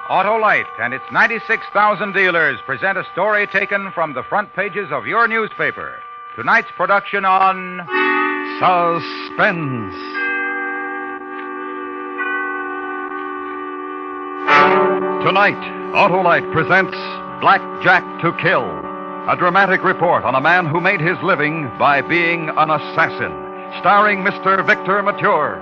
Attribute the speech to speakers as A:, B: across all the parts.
A: Autolite and its 96,000 dealers present a story taken from the front pages of your newspaper. Tonight's production on
B: Suspense. Tonight, Autolite presents Blackjack to Kill, a dramatic report on a man who made his living by being an assassin, starring Mr. Victor Mature.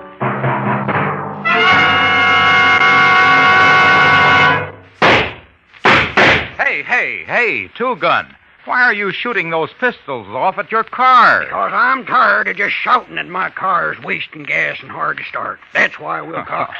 A: Hey, Two-Gun. Why are you shooting those pistols off at your car?
C: Because I'm tired of just shouting at my car's wasting gas and hard to start. That's why, Wilcox.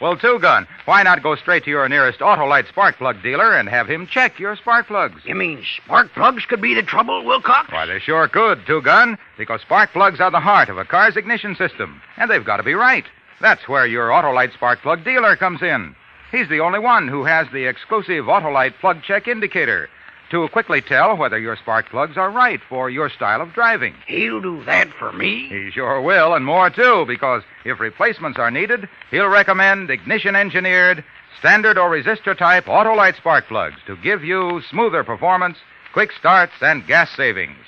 A: Well, Two-Gun, why not go straight to your nearest Autolite spark plug dealer and have him check your spark plugs?
C: You mean spark plugs could be the trouble, Wilcox?
A: Why, they sure could, Two-Gun, because spark plugs are the heart of a car's ignition system, and they've got to be right. That's where your Autolite spark plug dealer comes in. He's the only one who has the exclusive Autolite plug check indicator to quickly tell whether your spark plugs are right for your style of driving.
C: He'll do that for me?
A: He sure will, and more, too, because if replacements are needed, he'll recommend ignition-engineered, standard or resistor-type Autolite spark plugs to give you smoother performance, quick starts, and gas savings.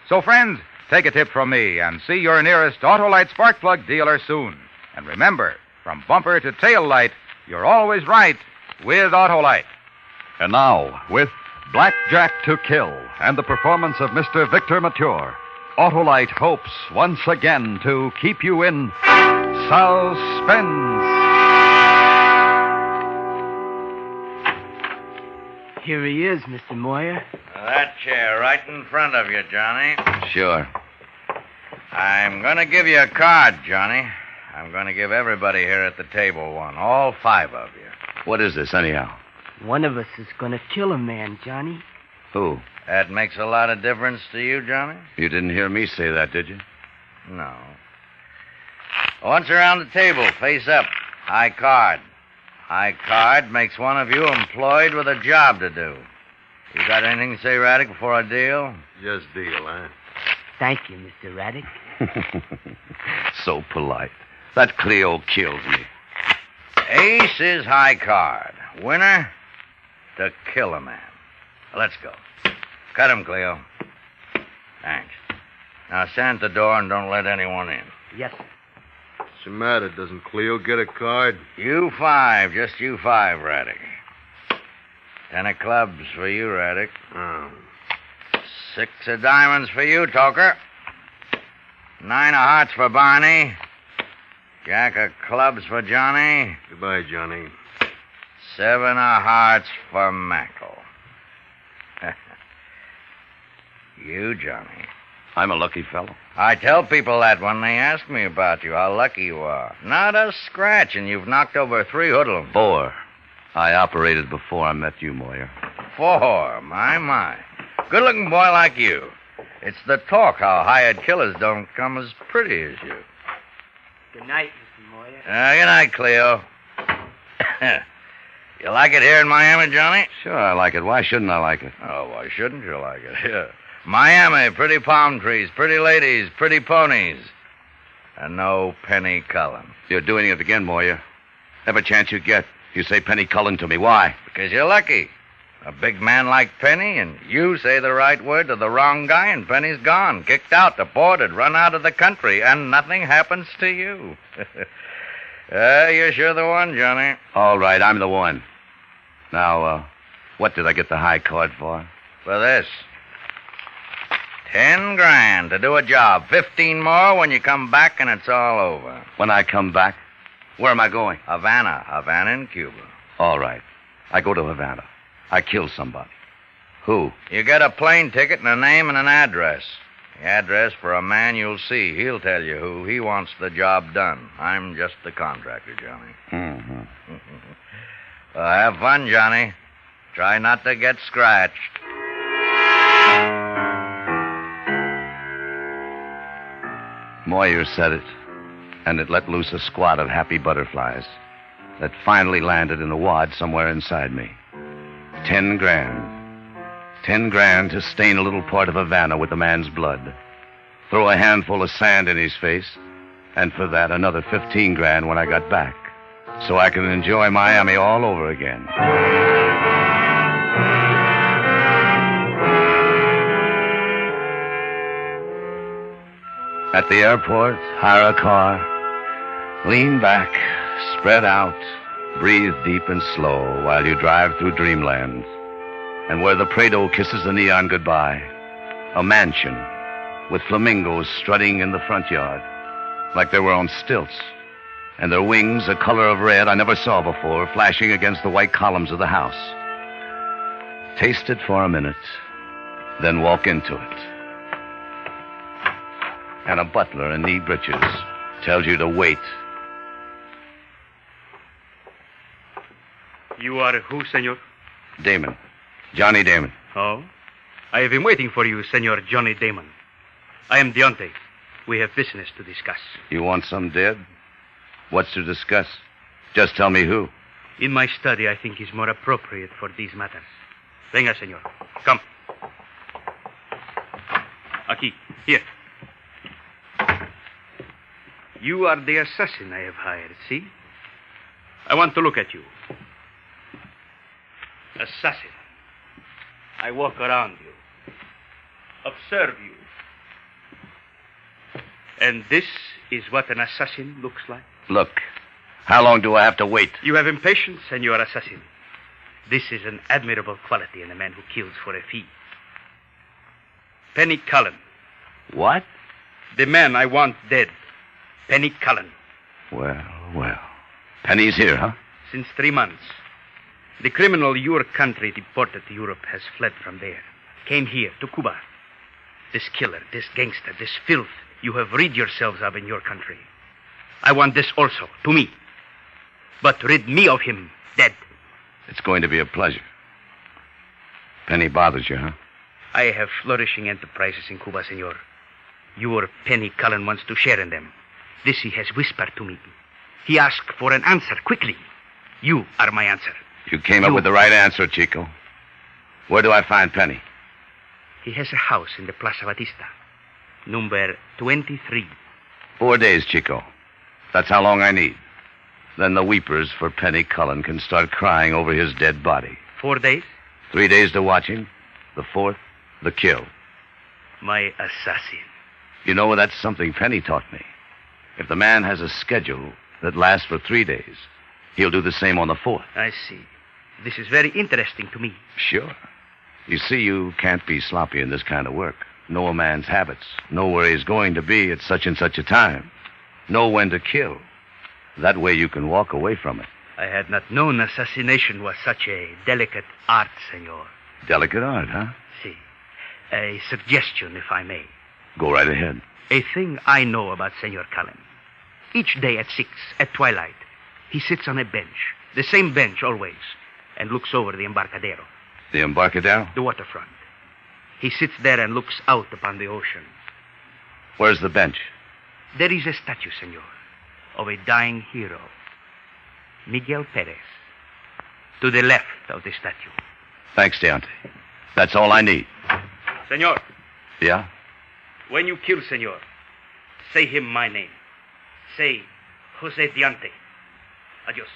A: So, friends, take a tip from me and see your nearest Autolite spark plug dealer soon. And remember, from bumper to tail light, you're always right with Autolite.
B: And now, with Blackjack to Kill and the performance of Mr. Victor Mature, Autolite hopes once again to keep you in suspense.
D: Here he is, Mr. Moyer.
E: That chair right in front of you, Johnny.
B: Sure.
E: I'm going to give you a card, Johnny. I'm going to give everybody here at the table one, all 5 of you.
B: What is this, anyhow?
D: One of us is going to kill a man, Johnny.
B: Who?
E: That makes a lot of difference to you, Johnny?
B: You didn't hear me say that, did you?
E: No. Once around the table, face up. High card. High card makes one of you employed with a job to do. You got anything to say, Raddick, before I deal?
F: Just deal, huh?
D: Thank you, Mr. Raddick.
B: So polite. That Cleo kills me.
E: Ace is high card. Winner, to kill a man. Let's go. Cut him, Cleo. Thanks. Now stand at the door and don't let anyone in.
D: Yes, sir.
F: What's the matter? Doesn't Cleo get a card?
E: You 5, just you 5, Raddick. 10 of clubs for you, Raddick.
F: Oh.
E: 6 of diamonds for you, Toker. 9 of hearts for Barney. Jack of clubs for Johnny.
F: Goodbye, Johnny.
E: 7 of hearts for Mackle. You, Johnny.
B: I'm a lucky fellow.
E: I tell people that when they ask me about you, how lucky you are. Not a scratch, and you've knocked over 3 hoodlums.
B: 4. I operated before I met you, Moyer.
E: 4, my. Good-looking boy like you. It's the talk how hired killers don't come as pretty as you.
D: Good night, Mr. Moyer.
E: Good night, Cleo. You like it here in Miami, Johnny?
B: Sure, I like it. Why shouldn't I like it?
E: Oh, why shouldn't you like it? Yeah. Miami, pretty palm trees, pretty ladies, pretty ponies. And no Penny Cullen.
B: You're doing it again, Moyer. Every chance you get, you say Penny Cullen to me. Why?
E: Because you're lucky. A big man like Penny, and you say the right word to the wrong guy, and Penny's gone, kicked out, deported, run out of the country, and nothing happens to you. You're sure the one, Johnny.
B: All right, I'm the one. Now, what did I get the high card for?
E: For this. 10 grand to do a job. 15 more when you come back and it's all over.
B: When I come back? Where am I going?
E: Havana in Cuba.
B: All right. I go to Havana. I kill somebody. Who?
E: You get a plane ticket and a name and an address. The address for a man you'll see. He'll tell you who. He wants the job done. I'm just the contractor, Johnny.
B: Mm-hmm.
E: Well, have fun, Johnny. Try not to get scratched.
B: Moyer said it, and it let loose a squad of happy butterflies that finally landed in a wad somewhere inside me. 10 grand. 10 grand to stain a little part of Havana with a man's blood. Throw a handful of sand in his face, and for that, another 15 grand when I got back. so I can enjoy Miami all over again. At the airport, hire a car, lean back, spread out, breathe deep and slow while you drive through dreamland. And where the Prado kisses the neon goodbye, a mansion with flamingos strutting in the front yard like they were on stilts, and their wings a color of red I never saw before, flashing against the white columns of the house. Taste it for a minute, then walk into it. And a butler in knee breeches tells you to wait.
G: You are who, senor?
B: Damon. Johnny Damon.
G: Oh? I have been waiting for you, Senor Johnny Damon. I am Deontay. We have business to discuss.
B: You want some dead? What's to discuss? Just tell me who.
G: In my study, I think is more appropriate for these matters. Venga, senor. Come. Aquí. Here. You are the assassin I have hired, see? I want to look at you. Assassin. I walk around you. Observe you. And this is what an assassin looks like?
B: Look, how long do I have to wait?
G: You have impatience, senor assassin. This is an admirable quality in a man who kills for a fee. Penny Cullen.
B: What?
G: The man I want dead. Penny Cullen.
B: Well. Penny's here, huh?
G: Since 3 months. The criminal your country deported to Europe has fled from there. Came here to Cuba. This killer, this gangster, this filth you have rid yourselves of in your country. I want this also, to me. But rid me of him, dead.
B: It's going to be a pleasure. Penny bothers you, huh?
G: I have flourishing enterprises in Cuba, senor. Your Penny Cullen wants to share in them. This he has whispered to me. He asked for an answer quickly. You are my answer.
B: You came up with the right answer, Chico. Where do I find Penny?
G: He has a house in the Plaza Batista. Number 23.
B: 4 days, Chico. That's how long I need. Then the weepers for Penny Cullen can start crying over his dead body.
G: 4 days?
B: 3 days to watch him. The 4th, the kill.
G: My assassin.
B: You know, that's something Penny taught me. If the man has a schedule that lasts for 3 days, he'll do the same on the 4th.
G: I see. This is very interesting to me.
B: Sure. You see, you can't be sloppy in this kind of work. Know a man's habits. Know where he's going to be at such and such a time. Know when to kill. That way you can walk away from it.
G: I had not known assassination was such a delicate art, senor.
B: Delicate art, huh?
G: See. A suggestion, if I may.
B: Go right ahead.
G: A thing I know about Senor Cullen. Each day at 6, at twilight, he sits on a bench, the same bench always, and looks over the Embarcadero.
B: The Embarcadero?
G: The waterfront. He sits there and looks out upon the ocean.
B: Where's the bench?
G: There is a statue, senor, of a dying hero, Miguel Perez, to the left of the statue.
B: Thanks, Deontay. That's all I need.
G: Senor.
B: Yeah?
G: When you kill senor, say him my name. Say Jose Deontay. Adios.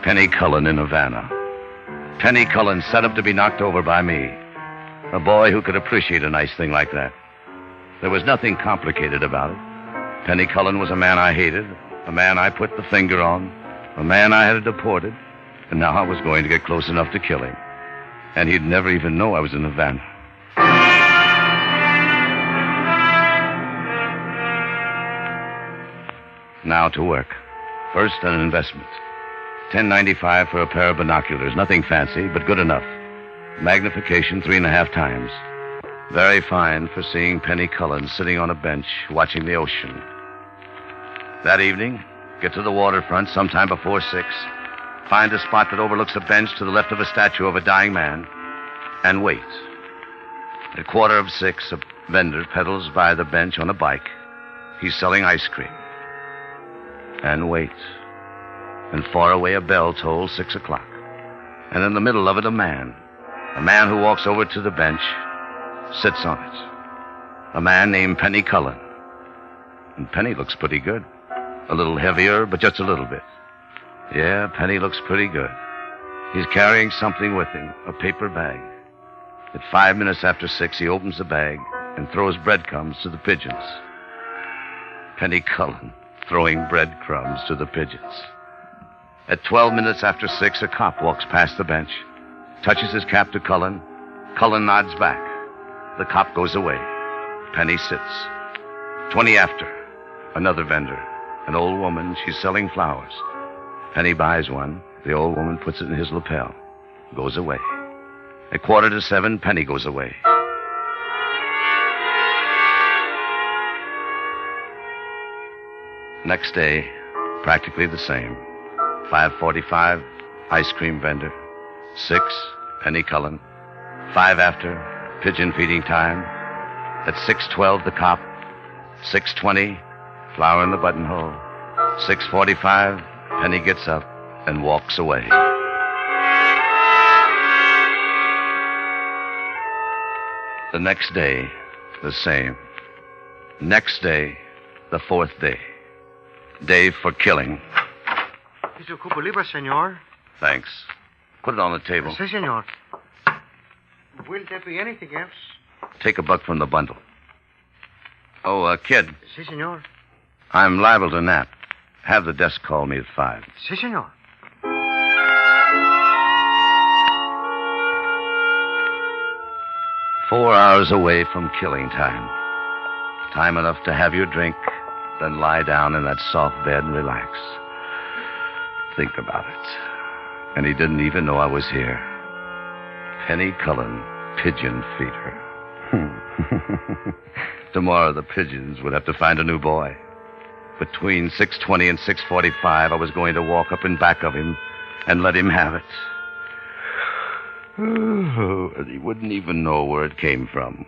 B: Penny Cullen in Havana. Penny Cullen set up to be knocked over by me. A boy who could appreciate a nice thing like that. There was nothing complicated about it. Penny Cullen was a man I hated, a man I put the finger on, a man I had deported, and now I was going to get close enough to kill him. And he'd never even know I was in Havana. Now to work. First, an investment. $10.95 for a pair of binoculars. Nothing fancy, but good enough. Magnification 3.5 times. Very fine for seeing Penny Cullen sitting on a bench watching the ocean. That evening, get to the waterfront sometime before 6. Find a spot that overlooks a bench to the left of a statue of a dying man. And wait. At 6:15, a vendor pedals by the bench on a bike. He's selling ice cream. And wait. And far away a bell tolls 6 o'clock. And in the middle of it, a man who walks over to the bench, sits on it. A man named Penny Cullen. And Penny looks pretty good. A little heavier, but just a little bit. Yeah, Penny looks pretty good. He's carrying something with him, a paper bag. At 5 minutes after 6, he opens the bag and throws breadcrumbs to the pigeons. Penny Cullen throwing breadcrumbs to the pigeons. At 12 minutes after 6, a cop walks past the bench, touches his cap to Cullen. Cullen nods back. The cop goes away. Penny sits. 20 after, another vendor, an old woman. She's selling flowers. Penny buys one. The old woman puts it in his lapel. Goes away. At 6:45, Penny goes away. Next day, practically the same. 5:45, ice cream vendor. 6, Penny Cullen. 5 after, pigeon feeding time. At 6:12, the cop. 6:20, flower in the buttonhole. 6:45, Penny gets up and walks away. The next day, the same. Next day, the 4th day. Day for killing.
F: Is your cupo libre, senor?
B: Thanks. Put it on the table.
F: Si, senor. Will there be anything else?
B: Take a buck from the bundle. Oh, kid,
F: Si, senor.
B: I'm liable to nap. Have the desk call me at 5.
F: Si, senor.
B: Four hours away from killing time. Time enough to have your drink, then lie down in that soft bed and relax. Think about it. And he didn't even know I was here. Penny Cullen, pigeon feeder. Tomorrow the pigeons would have to find a new boy. Between 6:20 and 6:45, I was going to walk up in back of him and let him have it. Oh, and he wouldn't even know where it came from.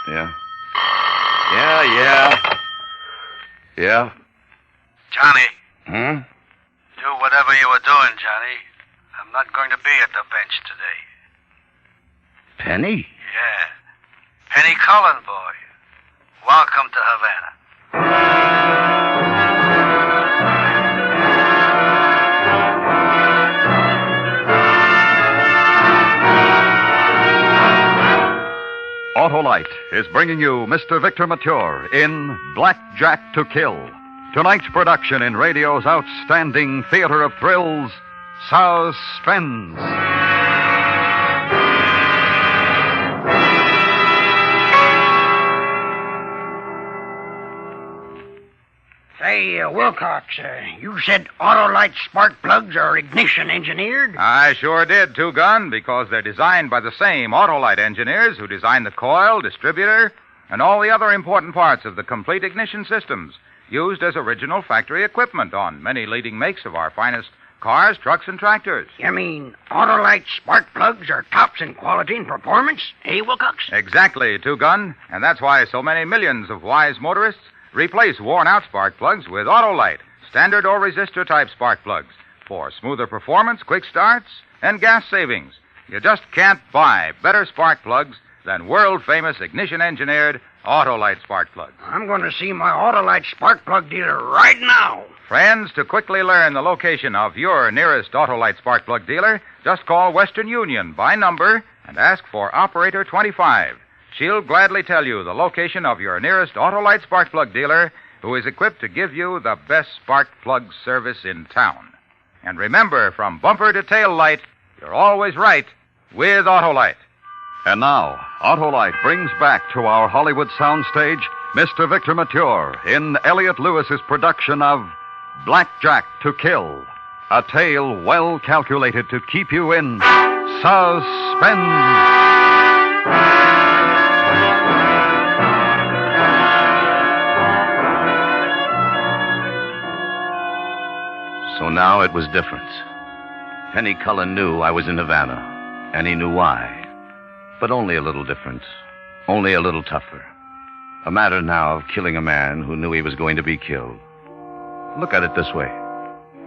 B: Yeah? Yeah?
H: Johnny,
B: Hmm?
H: do whatever you were doing, Johnny. I'm not going to be at the bench today.
B: Penny?
H: Yeah. Penny Cullen, boy. Welcome to Havana.
A: Autolite is bringing you Mr. Victor Mature in Blackjack to Kill. Tonight's production in radio's outstanding theater of thrills, Suspense.
C: Say, Wilcox, you said Autolite spark plugs are ignition engineered?
A: I sure did, Two Gun, because they're designed by the same Autolite engineers who designed the coil, distributor, and all the other important parts of the complete ignition systems used as original factory equipment on many leading makes of our finest cars, trucks, and tractors.
C: You mean Autolite spark plugs are tops in quality and performance, eh, Wilcox?
A: Exactly, Two Gun, and that's why so many millions of wise motorists replace worn-out spark plugs with Autolite, standard or resistor type spark plugs for smoother performance, quick starts, and gas savings. You just can't buy better spark plugs than world-famous ignition-engineered Autolite spark plugs.
C: I'm going to see my Autolite spark plug dealer right now.
A: Friends, to quickly learn the location of your nearest Autolite spark plug dealer, just call Western Union by number and ask for Operator 25. She'll gladly tell you the location of your nearest Autolite spark plug dealer who is equipped to give you the best spark plug service in town. And remember, from bumper to tail light, you're always right with Autolite. And now, Autolite brings back to our Hollywood soundstage Mr. Victor Mature in Elliot Lewis's production of Blackjack to Kill, a tale well calculated to keep you in suspense.
B: So now it was different. Penny Cullen knew I was in Havana, and he knew why. But only a little different, only a little tougher. A matter now of killing a man who knew he was going to be killed. Look at it this way.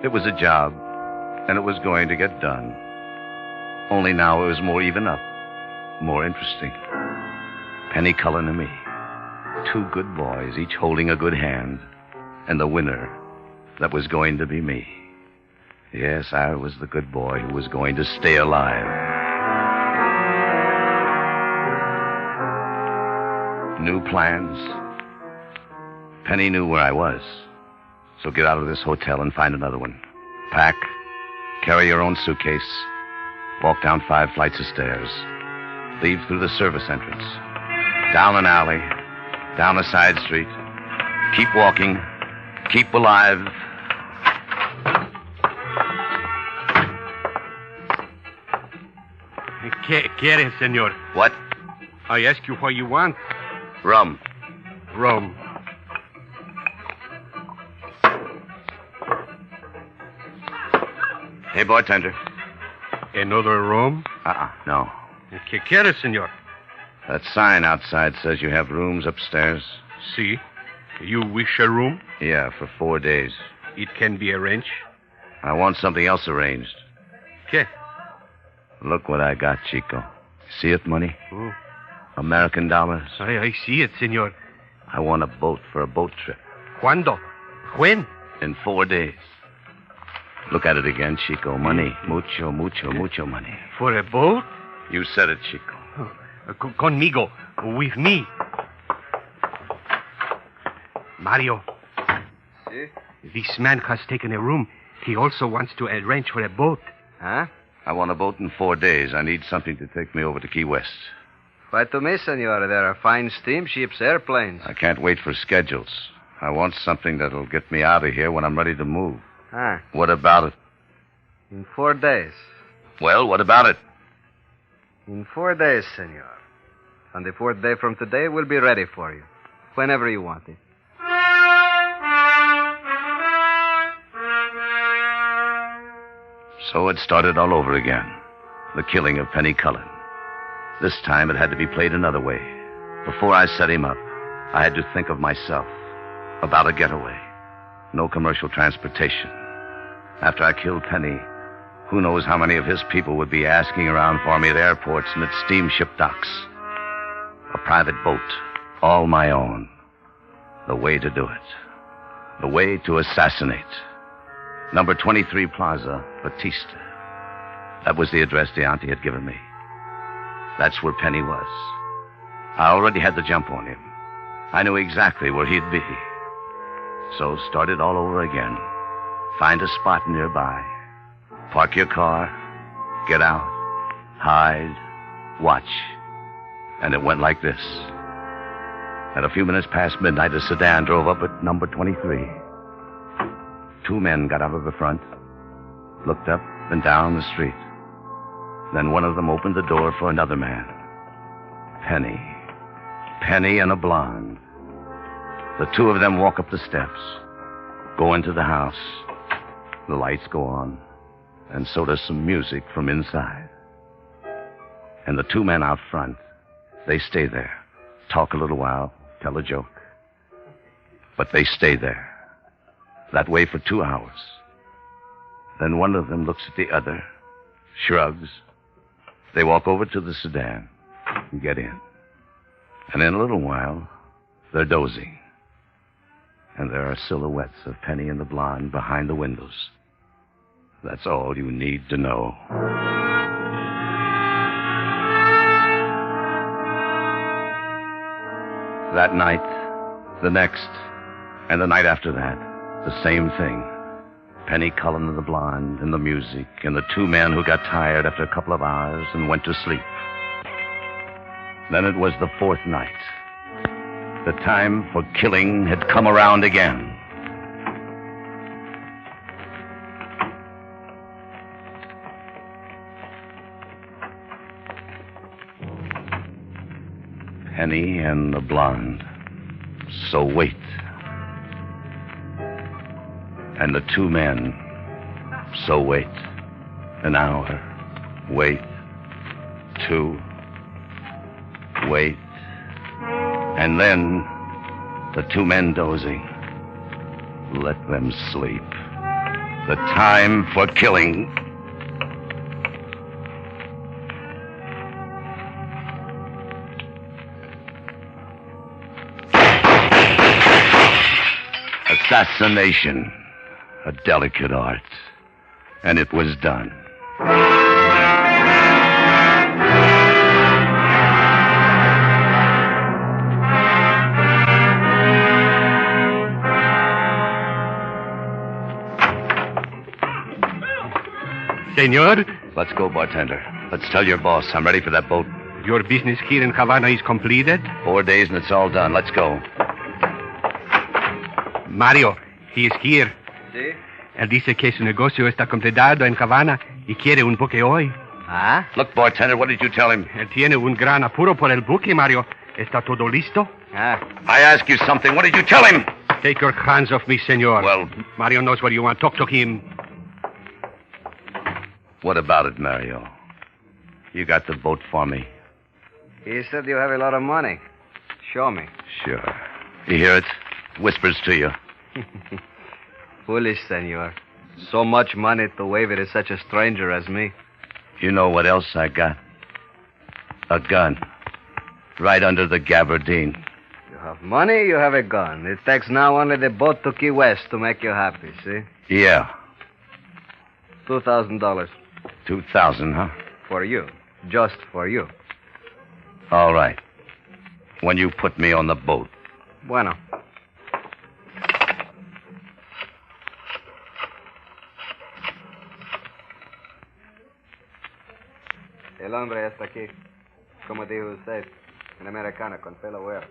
B: It was a job, and it was going to get done. Only now it was more even up. more interesting. Penny Cullen and me. 2 good boys, each holding a good hand. And the winner, that was going to be me. Yes, I was the good boy who was going to stay alive. New plans. Penny knew where I was. So get out of this hotel and find another one. Pack. Carry your own suitcase. Walk down 5 flights of stairs. Leave through the service entrance. Down an alley. Down a side street. Keep walking. Keep alive.
I: Quiere, senor?
B: What?
I: I ask you what you want.
B: Rum.
I: Rum.
B: Hey, bartender.
I: Another rum?
B: No.
I: ¿Qué quiere, senor?
B: That sign outside says you have rooms upstairs.
I: See? You wish a room?
B: Yeah, for 4 days.
I: It can be arranged.
B: I want something else arranged.
I: ¿Qué?
B: Look what I got, Chico. See it, money?
I: Oh.
B: American dollars.
I: I see it, senor.
B: I want a boat for a boat trip.
I: ¿Cuándo? When?
B: In 4 days. Look at it again, Chico. Money. Mucho, mucho, mucho money.
I: For a boat?
B: You said it, Chico.
I: Conmigo. With me. Mario.
F: Si?
I: This man has taken a room. He also wants to arrange for a boat.
F: Huh?
B: I want a boat in 4 days. I need something to take me over to Key West.
F: Why to me, senor? There are fine steamships, airplanes.
B: I can't wait for schedules. I want something that'll get me out of here when I'm ready to move.
F: Huh?
B: What about it?
F: In 4 days.
B: Well, what about it?
F: In 4 days, senor. On the 4th day from today, we'll be ready for you. Whenever you want it.
B: So it started all over again. The killing of Penny Cullen. This time it had to be played another way. Before I set him up, I had to think of myself. About a getaway. No commercial transportation. After I killed Penny, who knows how many of his people would be asking around for me at airports and at steamship docks. A private boat, all my own. The way to do it. The way to assassinate. Number 23 Plaza, Batista. That was the address the auntie had given me. That's where Penny was. I already had the jump on him. I knew exactly where he'd be. So started all over again. Find a spot nearby. Park your car. Get out. Hide. Watch. And it went like this. At a few minutes past midnight, a sedan drove up at number 23. 2 men got out of the front, looked up and down the street. Then one of them opened the door for another man. Penny. Penny and a blonde. The 2 of them walk up the steps, go into the house. The lights go on, and so does some music from inside. And the 2 men out front, they stay there, talk a little while, tell a joke. But they stay there, that way for 2 hours. Then one of them looks at the other, shrugs. They walk over to the sedan and get in. And in a little while, they're dozing. And there are silhouettes of Penny and the blonde behind the windows. That's all you need to know. That night, the next, and the night after that, the same thing. Penny Cullen and the blonde, and the music, and the 2 men who got tired after a couple of hours and went to sleep. Then it was the 4th night. The time for killing had come around again. Penny and the blonde. So wait. And the 2 men. So wait. An hour. Wait. 2. Wait. And then the 2 men dozing. Let them sleep. The time for killing. Assassination. A delicate art. And it was done.
I: Senor,
B: Let's go, bartender. Let's tell your boss I'm ready for that boat.
I: your business here in Havana is completed.
B: 4 days and it's all done. Let's go.
I: Mario, he is here.
F: ¿Sí?
I: Él dice que su negocio está completado en Havana y quiere un buque hoy.
F: Ah?
B: Look, bartender, what did you tell him?
I: Él tiene un gran apuro por el buque, Mario. ¿Está todo listo?
F: Ah.
B: I ask you something. What did you tell him?
I: Take your hands off me, senor.
B: Well,
I: Mario knows what you want. Talk to him.
B: what about it, Mario? You got the boat for me?
F: He said you have a lot of money. Show me.
B: Sure. You hear it? Whispers to you.
F: Foolish, senor. So much money to wave it to such a stranger as me.
B: You know what else I got? A gun. Right under the gabardine.
F: You have money, you have a gun. It takes now only the boat to Key West to make you happy, see?
B: Yeah.
F: $2,000
B: $2,000, huh?
F: for you. Just for you.
B: All right. When you put me on the boat.
F: Bueno. El hombre está aquí. Como dijo usted, un americano con pelo güero.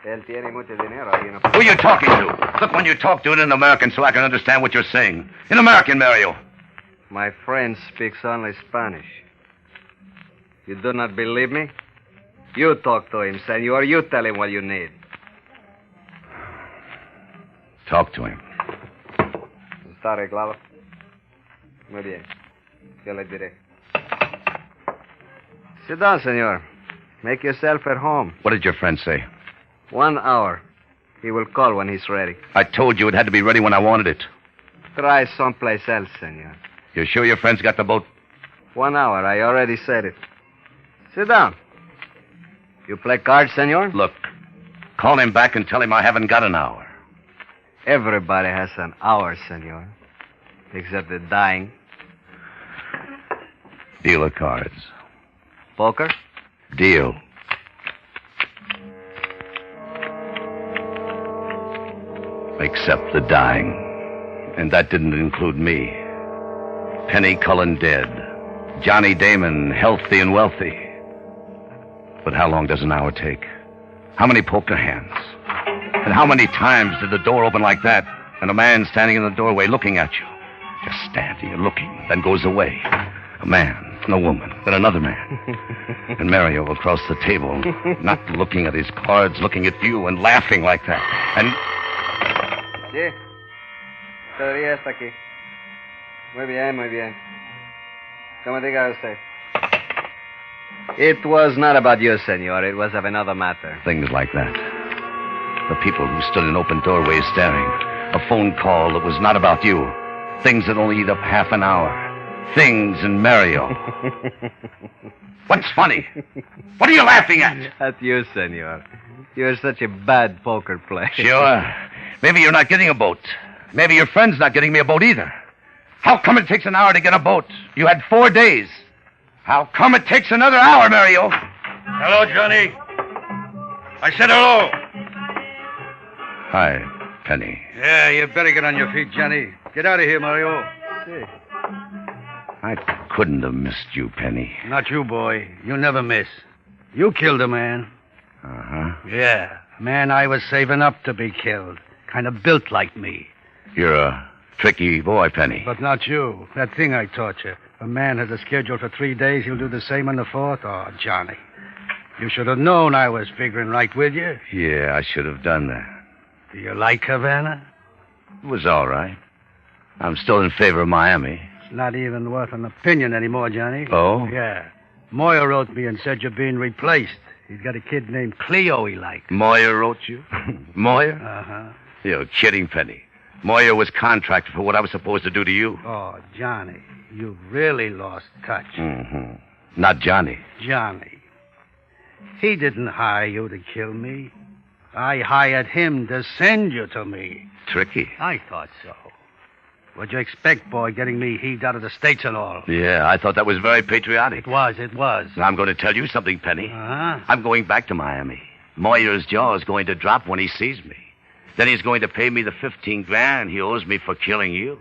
F: Él tiene mucho dinero ahí en
B: Who are you talking to? Look, when you talk, do it in American so I can understand what you're saying. In American, Mario.
F: My friend speaks only Spanish. You do not believe me? You talk to him, senor. You tell him what you need.
B: Talk to him.
F: ¿Está arreglado? Muy bien. Yo le diré. Sit down, senor. Make yourself at home.
B: What did your friend say?
F: 1 hour. He will call when he's ready.
B: I told you it had to be ready when I wanted it.
F: Try someplace else, senor.
B: You sure your friend's got the boat?
F: 1 hour. I already said it. Sit down. You play cards, senor?
B: Look, call him back and tell him I haven't got an hour.
F: Everybody has an hour, senor. Except the dying.
B: Deal of cards.
F: Poker?
B: Deal. Except the dying. And that didn't include me. Penny Cullen dead. Johnny Damon healthy and wealthy. But how long does an hour take? How many poker hands? And how many times did the door open like that and a man standing in the doorway looking at you? Just standing and looking, then goes away. A man and a woman, then another man. And Mario across the table, not looking at his cards, looking at you and laughing like that. And...
F: Sí. Todavía está aquí. Muy bien, muy bien. Como diga usted. It was not about you, senor. It was of another matter.
B: Things like that. The people who stood in open doorways staring. A phone call that was not about you. Things that only eat up half an hour. Things and Mario. What's funny? What are you laughing at?
F: At you, senor. You're such a bad poker player.
B: Sure. Maybe you're not getting a boat. Maybe your friend's not getting me a boat either. How come it takes an hour to get a boat? You had 4 days. How come it takes another hour, Mario?
H: Hello, Johnny. I said hello.
B: Hi, Penny.
H: Yeah, you better get on your feet, Johnny. Get out of here, Mario.
B: I couldn't have missed you, Penny.
H: Not you, boy. You never miss. You killed a man.
B: Uh-huh.
H: Yeah, a man I was saving up to be killed. Kind of built like me.
B: You're a tricky boy, Penny.
H: But not you. That thing I taught you. A man has a schedule for 3 days. He'll do the same on the 4th. Oh, Johnny. You should have known I was figuring right with you.
B: Yeah, I should have done that.
H: Do you like Havana?
B: It was all right. I'm still in favor of Miami.
H: It's not even worth an opinion anymore, Johnny.
B: Oh?
H: Yeah. Moya wrote me and said you're being replaced. He's got a kid named Cleo he likes.
B: Moya wrote you? Moya?
H: Uh-huh.
B: You're kidding, Penny. Moya was contracted for what I was supposed to do to you.
H: Oh, Johnny, you've really lost touch.
B: Mm-hmm. Not Johnny.
H: Johnny. He didn't hire you to kill me. I hired him to send you to me.
B: Tricky.
H: I thought so. What'd you expect, boy, getting me heaved out of the States and all?
B: Yeah, I thought that was very patriotic.
H: It was.
B: I'm going to tell you something, Penny.
H: Uh-huh.
B: I'm going back to Miami. Moyer's jaw is going to drop when he sees me. Then he's going to pay me the 15 grand he owes me for killing you.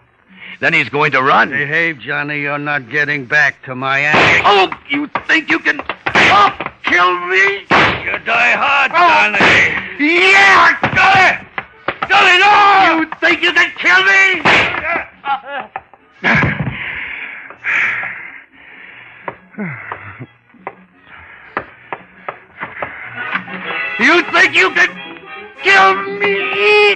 B: Then he's going to run.
H: Behave, Johnny. You're not getting back to Miami.
B: Oh, you think you can kill me?
C: You die hard, Johnny.
B: Yeah, got it! Got it all! You think you can kill me? You think you can kill me?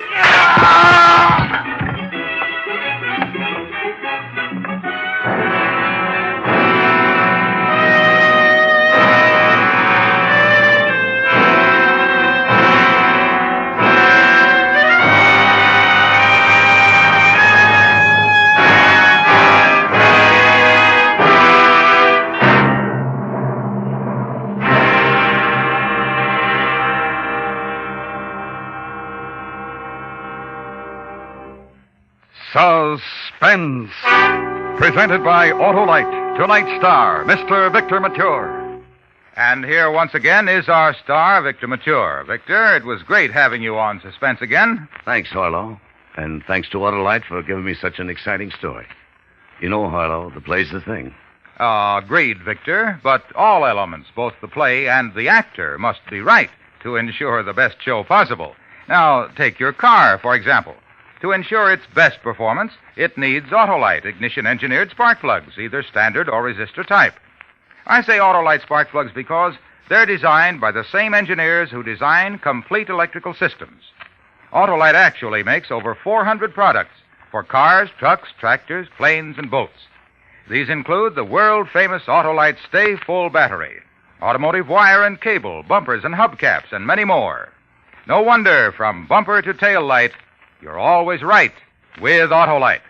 J: Suspense. Presented by Autolite. Tonight's star, Mr. Victor Mature.
A: And here once again is our star, Victor Mature. Victor, it was great having you on Suspense again.
B: Thanks, Harlow. And thanks to Autolite for giving me such an exciting story. You know, Harlow, the play's the thing.
A: Agreed, Victor. But all elements, both the play and the actor, must be right to ensure the best show possible. Now, take your car, for example. To ensure its best performance, it needs Autolite ignition-engineered spark plugs, either standard or resistor type. I say Autolite spark plugs because they're designed by the same engineers who design complete electrical systems. Autolite actually makes over 400 products for cars, trucks, tractors, planes, and boats. These include the world-famous Autolite Stay Full battery, automotive wire and cable, bumpers and hubcaps, and many more. No wonder, from bumper to tail light, you're always right with Autolite.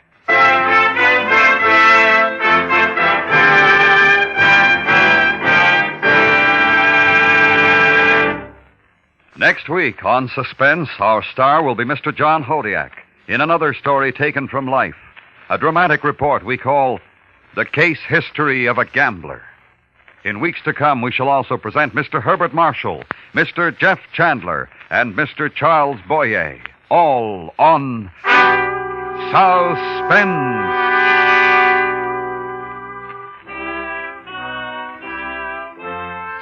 J: Next week on Suspense, our star will be Mr. John Hodiak in another story taken from life, a dramatic report we call The Case History of a Gambler. In weeks to come, we shall also present Mr. Herbert Marshall, Mr. Jeff Chandler, and Mr. Charles Boyer, all on Suspense.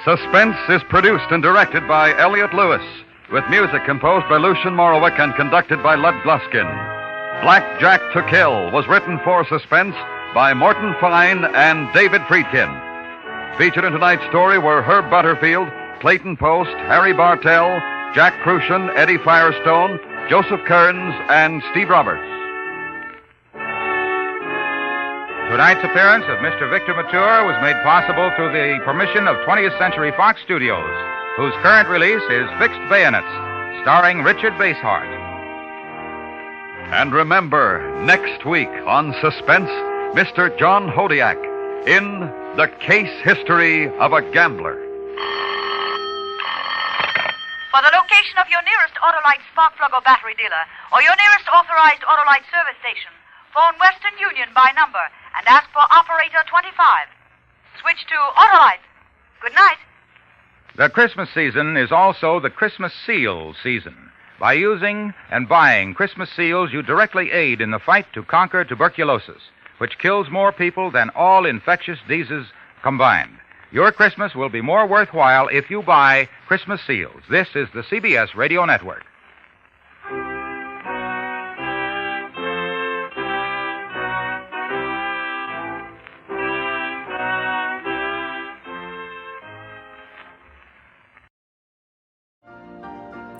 J: Suspense is produced and directed by Elliot Lewis, with music composed by Lucian Morowick and conducted by Lud Gluskin. Blackjack to Kill was written for Suspense by Morton Fine and David Friedkin. Featured in tonight's story were Herb Butterfield, Clayton Post, Harry Bartell, Jack Crucian, Eddie Firestone, Joseph Kearns, and Steve Roberts.
A: Tonight's appearance of Mr. Victor Mature was made possible through the permission of 20th Century Fox Studios, whose current release is Fixed Bayonets, starring Richard Basehart.
J: And remember, next week on Suspense, Mr. John Hodiak in The Case History of a Gambler.
K: For the location of your nearest Autolite spark plug or battery dealer, or your nearest authorized Autolite service station, phone Western Union by number and ask for Operator 25. Switch to Autolite. Good night.
A: The Christmas season is also the Christmas seal season. By using and buying Christmas seals, you directly aid in the fight to conquer tuberculosis, which kills more people than all infectious diseases combined. Your Christmas will be more worthwhile if you buy Christmas seals. This is the CBS Radio Network.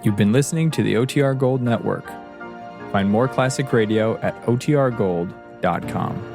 L: You've been listening to the OTR Gold Network. Find more classic radio at otrgold.com.